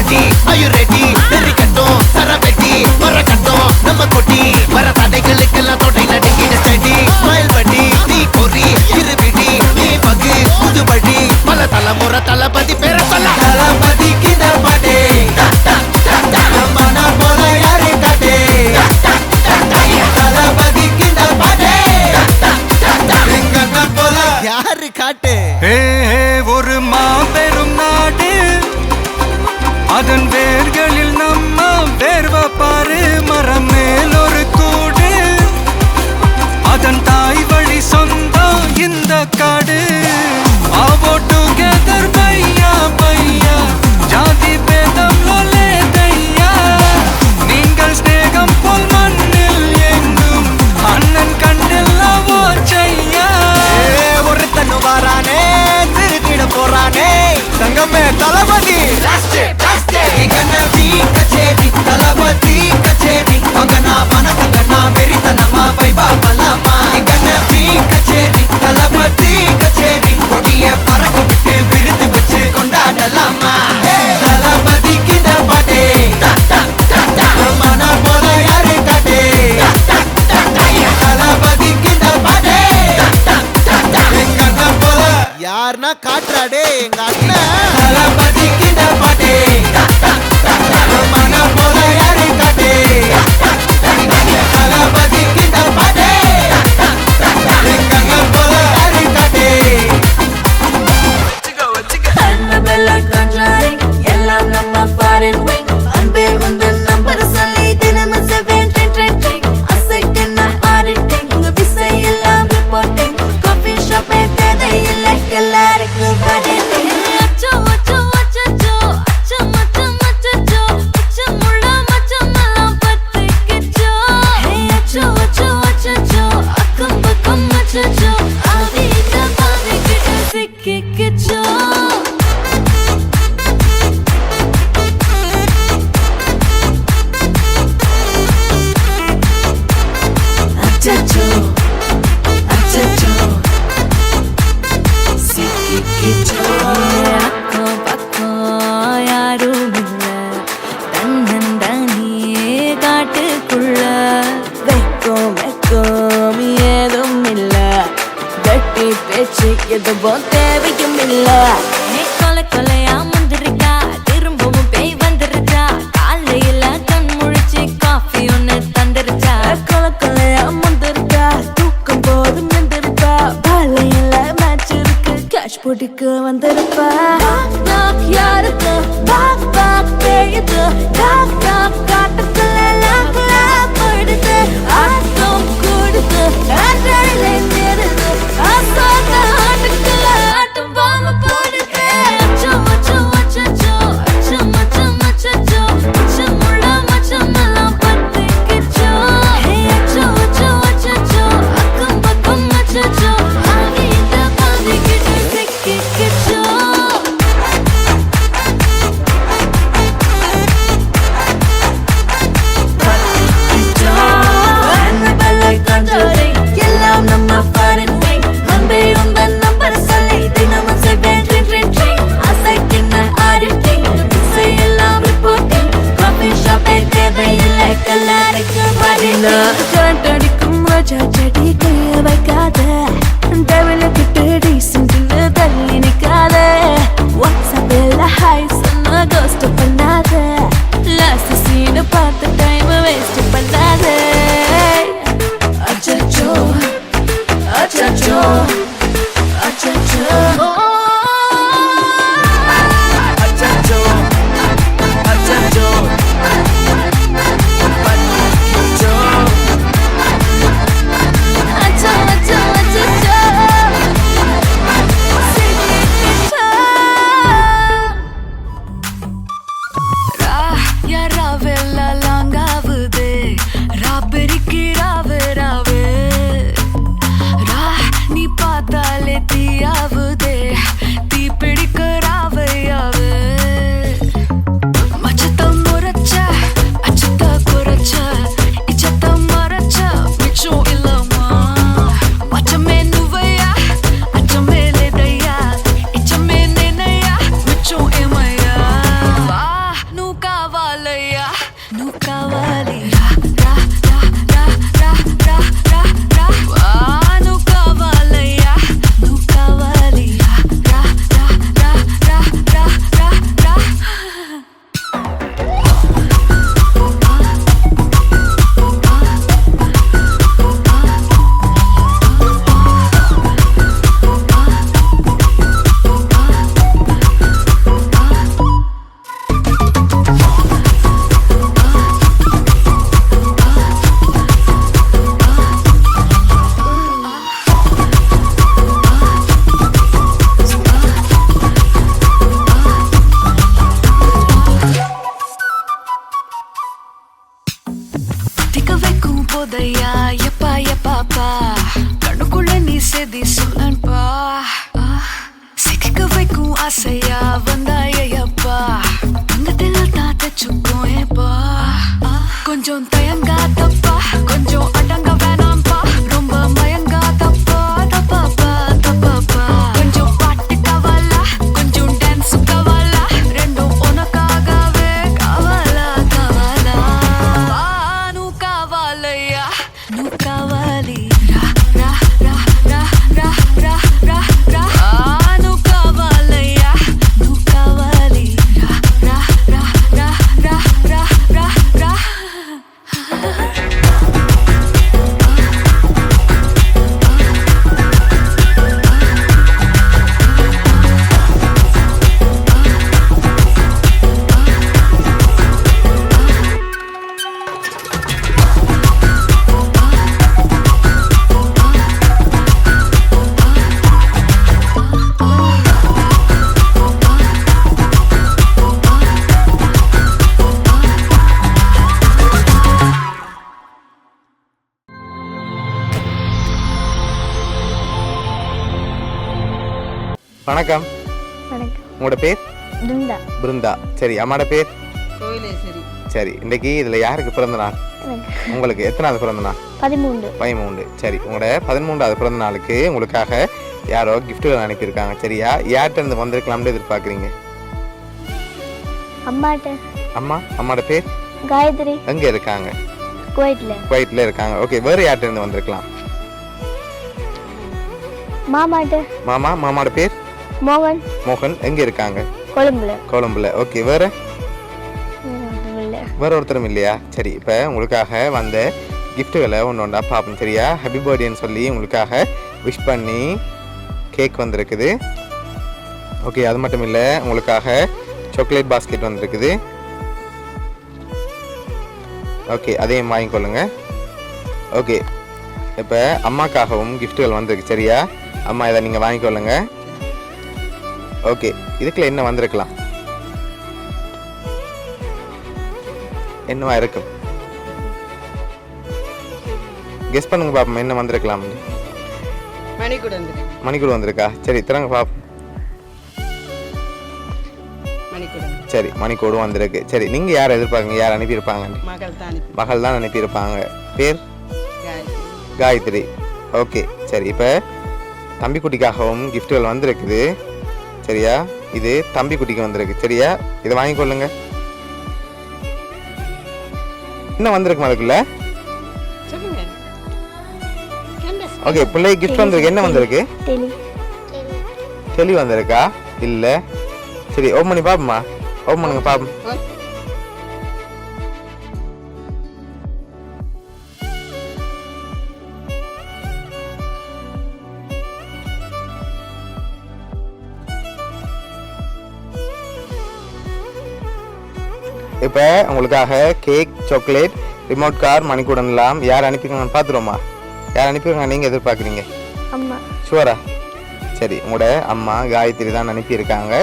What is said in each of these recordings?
ready? Are you ready? Very கட்டும் சரபெட்டி வர கட்டும் நம்ம கொட்டி வர தடைகளுக்கெல்லாம் தொடை நடுங்கிட ஸ்டடி ஸ்மைல் பண்ணி நீ பொறி இருவிடி நீ பகு புதுபடி பல தலைமுறை தளபதி பேர சொல்ல தளபதிக்கு இந்த பாட்டே மன போல யாரு காட்டே தளபதிக்கு இந்த பாட்டே எங்க போல யாரு காட்டு ஒரு மாபெரும் நாடு அதன் வேர்களில் நம்ம வேர்வ பாரு மரம் மேல் ஒரு கூடு அதன் தாய் வழி சொந்தம் இந்த காடு ஆவோ டுகெதர் பையா பையா ஜாதி பேதம் லோலே தையா நீங்கள் ஸ்நேகம் போல் மண்ணில் எங்கும் அண்ணன் கண்டெல்லாவோ செய்யா ஒரு தன்னு வாரானே திருத்திட போறானே தங்கமே தளபதி கச்சேரி தளபதி கச்சேரி மகனா வனக்கண்ணா வெறித்தனமா வைபா பலமா கச்சேரி தளபதி கச்சேரி கொடிய பறக்க விட்டு விருது வச்சு கொண்டாடலாமா தளபதிக்கு இந்த பாட்டே மன போல யாரு காட்டே தளபதிக்கு இந்த பாட்டே எங்க அண்ணன் போல யாருன்னா காட்டுறாடே எங்க அண்ணன் தளபதிக்கு இந்த பாட்டே மன போல யாரு காட்டே தளபதிக்கு இந்த பாட்டே எங்க அண்ணன் போல யாரு காட்டே எல்லாம் நம்ம ஃபாரின் விங் அன்பே வந்து நம்பர் சொல்லி தினமும் 7 ட்ரெண்டிங் அசைக்கின ஆடிட்டிங் உங்க விசை எல்லாம் ரிப்போர்ட்டிங் காஃபி ஷாப்பே தேதை இல்லை எல்லாருக்கும் படிட்டிங் அச்சோ அச்சோ அச்சோ அச்சோ மச்சம் அச்சோ அச்சமுள்ள மச்சமெல்லாம் பத்திக்கிச்சோ அச்சோ அச்சோ அச்சோ அக்கம் பக்கம் அச்சோ ஆவிட்ட பாவிக்கிட்ட சிக்கிக்கிச்சோ Achacho, achacho, sikikicho. Akko pakko yarumilla, tannandaniye kaattukulla. Vekkom edumilla, vetti pechu eduvum theviyumilla. Kole koleya mundirikka, thirumbavum pei vandircha. Kaalayila kan mulichi coffee onnu thandircha. Kole koleya mundirikka, தூக்கம் போதும் எந்திருப்பா. பாலையில மேட்ச் இருக்கு, கேஷ் போட்டுக்கு வந்திருப்பா. knock யாருக்கு பாக் பாக் பேயுது. knock knock காட்டுக்குள்ள lock lock போயிடுது. ஆட்டம் கூடுது, ஆட்டாடிலே நேருது. ஆசாக ஆட்டுக்குள்ள ஆட்டம் பாம்பு போடுது. அச்சோ அச்சோ அச்சோ அச்சோ மச்சம் அச்சோ அச்சமுள்ள மச்சமெல்லாம் பத்திக்கிச்சோ. அச்சோ அச்சோ அச்சோ அக்கம் பக்கம் அச்சோ ஆவிட்ட பாவிக்கிட்டு சிக்கிக்கிச்சோ. எல்லாம் நம்ம ஃபாரின் விங் அன்பே உங்கள் நம்பர் சொல்லி தினமும் 7 ட்ரெண்டிங் அசைக்கின ஆடிட்டிங் விசை எல்லாம் ரிப்போர்ட்டிங் காஃபி ஷாப்பே தேவை இல்லை எல்லாருக்கும் படில காட்டடிக்கும் ரோஜா செடி கைய வைக்காத டெவல கிட்ட டீசென்ட்னு தள்ளி நிக்காத வாட்ஸ்அப்பில் ஹாய் சொன்ன கோஸ்ட் பண்ணாத லாஸ்ட் சீன் பார்த்து டைம் வேஸ்ட் பண்ணாத. Achacho, achacho, achacho. அச்சச்சோ அச்சச்சோ பத்திக்கிச்சோ Acho, acho, achacho. Sikikicho. யாராவெல்ல லாங்காவுதே ராபெரிக்கு ராவே ராவே ரா நீ பார்த்தாலே தீயாவுதே தீ பிடிக்க ராவே யாவே மச்சத்தம் முறைச்ச அச்சத்த குறைச்ச இச்சத்தம் மறைச்ச மிச்சம் இல்லம்மா மச்சமே நுவையா அச்சமே லேதையா இச்சமே நேனையா மிச்சம் ஏமையா வா நு ஆசையா எப்பா எப்பாப்பா கண்ணுக்குள்ள நீ செதி சொல்லன்பா சிக்க வைக்கும் ஆசையா வந்தாயப்பா தங்கத்தில் தான் தச்சுக்கும் ஏப்பா கொஞ்சம் தயங்காதப்பா கொஞ்சம் அடங்க வேணாம்பா ரொம்ப மயங்காதப்பா தப்பாப்பா தப்பாப்பா கொஞ்சம் பாட்டு கவலா கொஞ்சம் டான்ஸ் கவலா ரெண்டும் உனக்காகவே கவலா கவலா நூ கவலையா நூ கவலி ரா ரா ரா ரா ரா ரா ரா நூ கவலையா நூ கவலி ரா ரா ரா ரா ரா ரா ரா வணக்கம். வணக்கம். உங்களோட பேர்? பிருந்தா. பிருந்தா. சரி, அம்மாட பேர்? கோயிலேஸ்வரி. சரி, இன்னைக்கு இதில் யாருக்கு பிறந்த நாள்? எனக்கு உங்களுக்கு எத்தனாவது பிறந்த நாள்? 13. 13. சரி, உங்களோட 13வது பிறந்த நாளுக்கு உங்களுக்காக யாரோ கிஃப்ட்டுகள் அனுப்பியிருக்காங்க. சரியா? யார்கிட்ட இருந்து வந்திருக்கலாம்னு எதிர்பார்க்குறீங்க? அம்மாட்ட. அம்மாட பேர்? காயத்ரி. எங்கே இருக்காங்க? குவைட்டில் இருக்காங்க. ஓகே, வேறு யார்கிட்ட இருந்து வந்திருக்கலாம்? மாமாட்ட. மாமாட பேர்? மோகன். எங்கே இருக்காங்க? கொழும்புல. ஓகே, வேறு ஒருத்தரும் இல்லையா? சரி, இப்போ உங்களுக்காக வந்த கிஃப்ட்டுகளை ஒன்றா பார்ப்போம். சரியா? ஹாப்பி பர்த்டேன்னு சொல்லி உங்களுக்காக விஷ் பண்ணி கேக் வந்திருக்குது. ஓகே, அது மட்டும் இல்லை, உங்களுக்காக சாக்லேட் பாஸ்கெட் வந்திருக்குது. ஓகே, அதையும் வாங்கிக்கொள்ளுங்க. ஓகே, இப்போ அம்மாக்காகவும் கிஃப்ட்டுகள் வந்திருக்கு. சரியா? அம்மா, இதை நீங்கள் வாங்கிக்கொள்ளுங்க. ஓகே, இதுக்குள்ள என்ன வந்திருக்கலாம்? என்னவா இருக்கும்? கெஸ் பண்ணுங்க பாப்போம், என்ன வந்திருக்கலாம்? மணிக்கூட வந்திருக்கா? சரி, திறங்க பாப்போம். சரி, மணிக்கூடு வந்திருக்கு. சரி, நீங்க யார் எதிர்பார்க்குங்க? யார் அனுப்பியிருப்பாங்க? மகள் தான் அனுப்பியிருப்பாங்க. பேர்? காயத்ரி. ஓகே, சரி, இப்போ தம்பிக்குட்டிக்காகவும் கிஃப்ட்டுகள் வந்திருக்குது. சரியா? இது தம்பிக்குட்டிக்கு வந்திருக்கு. சரியா? இதை வாங்கிக்கொள்ளுங்க. என்ன வந்திருக்கு அதுக்குள்ள? ஓகே, பிள்ளை கிஃப்ட் வந்திருக்கு. என்ன வந்திருக்கு? டெலி வந்திருக்கா? இல்ல. சரி, ஓப்பன் பண்ணி பாப்போமா? ஓப்பன் பண்ணுங்க பாப்போம். இப்போ உங்களுக்காக கேக், சாக்லேட், ரிமோட் கார், மணிக்கூடன்லாம் யார் அனுப்பிக்கணும்னு பார்த்துருவோமா? யார் அனுப்பியிருக்காங்க நீங்கள் எதிர்பார்க்குறீங்க? அம்மா. ஷுவரா? சரி, உங்களோட அம்மா காயத்ரி தான் அனுப்பியிருக்காங்க.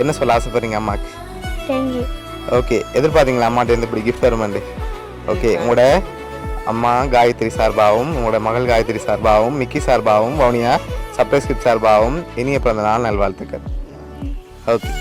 என்ன சொல்ல ஆசைப்படுறீங்க அம்மாக்கு? தேங்க்யூ. ஓகே, எதிர்பார்த்தீங்களா அம்மாட்ட இருந்து இப்படி கிஃப்ட் வருமாண்டு? ஓகே, உங்களோட அம்மா காயத்ரி சார்பாகவும் உங்களோட மகள் காயத்ரி சார்பாகவும் மிக்கி சார்பாகவும் வவுனியா சர்ப்ரைஸ் கிஃப்ட் சார்பாகவும் இனிய பிறந்த நாள் நல்வாழ்த்துக்கள். ஓகே.